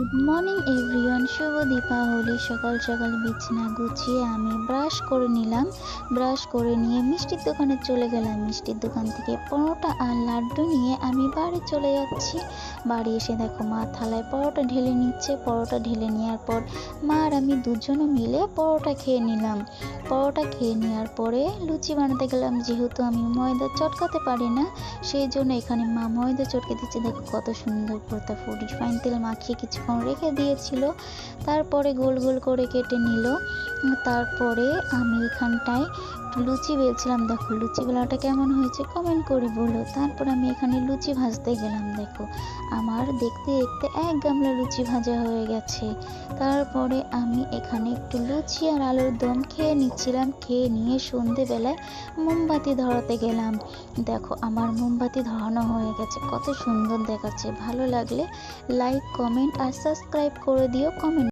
Good morning everyone, শুভ দীপাবলি। সকাল সকাল বিছানা গুছিয়ে আমি ব্রাশ করে নিলাম। ব্রাশ করে নিয়ে মিষ্টির দোকানে চলে গেলাম। মিষ্টির দোকান থেকে পরোটা আর লাড্ডু নিয়ে আমি বাড়ি চলে যাচ্ছি। বাড়ি এসে দেখো মা থালায় পরোটা ঢেলে নিচ্ছে। পরোটা ঢেলে নেওয়ার পর মা আর আমি দুজনে মিলে পরোটা খেয়ে নিলাম। পরোটা খেয়ে নেওয়ার পরে লুচি বানাতে গেলাম। যেহেতু আমি ময়দা চটকাতে পারি না, সেই জন্য এখানে মা ময়দা চটকে দিচ্ছে। দেখো কত সুন্দর করে রিফাইন তেল মাখিয়ে কিছুক্ষণ রেখে দিয়েছিল। তারপরে গোল গোল করে কেটে নিল। তারপরে আমি এখানটায় লুচি বেলছিলাম। দেখো লুচি বেলাটা কেমন হয়েছে কমেন্ট করে বলো। তারপর আমি এখানে লুচি ভাজতে গেলাম। দেখো আমার দেখতে দেখতে এক গামলা লুচি ভাজা হয়ে গেছে। তারপরে আমি এখানে একটু লুচি আর আলুর দম খেয়ে নিচ্ছিলাম। খেয়ে নিয়ে সন্ধেবেলায় মোমবাতি ধরাতে গেলাম। দেখো আমার মোমবাতি ধরানো হয়ে গেছে, কত সুন্দর দেখাচ্ছে। ভালো লাগলে লাইক, কমেন্ট আর সাবস্ক্রাইব করে দিও। কমেন্ট